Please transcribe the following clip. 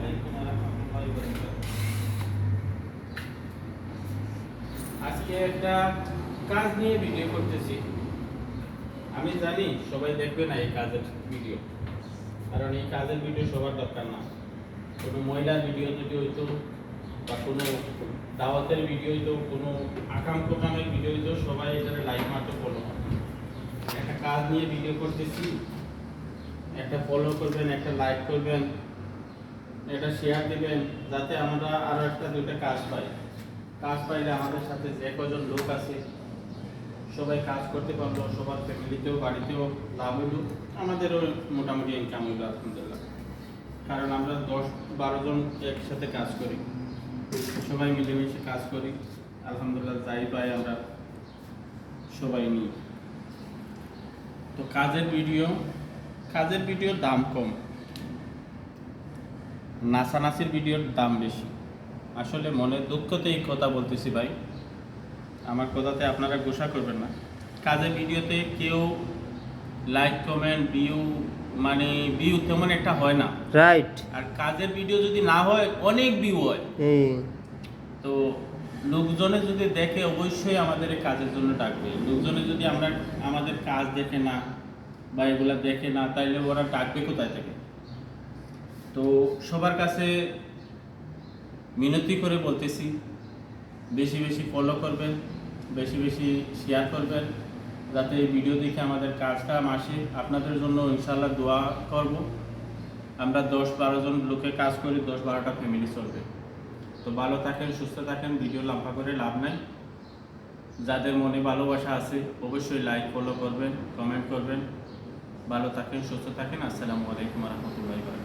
আলাইকুম ওয়া রাহমাতুল্লাহি ওয়া বারাকাতুহু। আজকে একটা কাজ নিয়ে ভিডিও করতেছি। আমি জানি সবাই দেখবে না এই কাজের ভিডিও, কারণ এই কাজের ভিডিও সবার দরকার না। কোনো মহিলার ভিডিও যদি হইতো বা কোনো দাওয়াতের ভিডিও হইতো, কোনো আকাম কোকামের ভিডিও হইতো, সবাই এখানে লাইক মারতে ফলো। একটা কাজ নিয়ে ভিডিও করতেছি, একটা ফলো করবেন, একটা লাইক করবেন, এটা শেয়ার দিবেন, যাতে আমরা আরো একটা দুইটা কাজ পাই। কাজ পাইলে আমাদের সাথে যে কজন লোক আছে সবাই কাজ করতে পারলো, সবার ফ্যামিলিতেও বাড়িতেও লাভ হইল, আমাদেরও মোটামুটি ইনকাম হইল আলহামদুলিল্লাহ। কারণ আমরা 10-12 জন একসাথে কাজ করি, সবাই মিলেমিশে কাজ করি, আলহামদুলিল্লাহ যাই পাই আমরা সবাই নিই। তো কাজের ভিডিওর দাম কম, নাচানাচির ভিডিওর দাম বেশি। আসলে মনের দুঃখতে এই কথা বলতেছি ভাই, আমার কথাতে আপনারা গোসা করবেন না। কাজের ভিডিওতে কেউ লাইক কমেন্ট ভিউ তেমন একটা হয় না, রাইট। আর কাজের ভিডিও যদি না হয় অনেক ভিউ হয়। তো লোকজনে যদি দেখে অবশ্যই আমাদের এই কাজের জন্য ডাকবে। লোকজনে যদি আমাদের কাজ দেখে না বা এগুলা দেখে না, তাইলে ওরা ডাকবে কোথায় থেকে? তো সবার কাছে মিনতি করে বলতেছি, বেশি বেশি ফলো করবেন, বেশি বেশি শেয়ার করবেন, যাতে এই ভিডিও দেখে আমাদের কাজটা আসে। আপনাদের জন্য ইনশাআল্লাহ দোয়া করব। আমরা 10-12 জন লোকে কাজ করি, 10-12টা ফ্যামিলি চলবে। তো ভালো থাকেন, সুস্থ থাকেন, ভিডিও লম্বা করে লাভ নাই। যাদের মনে ভালোবাসা আছে অবশ্যই লাইক ফলো করবেন, কমেন্ট করবেন। ভালো থাকেন, সুস্থ থাকেন। আসসালামু আলাইকুম ওয়া রাহমাতুল্লাহি ওয়া বারাকাতুহু।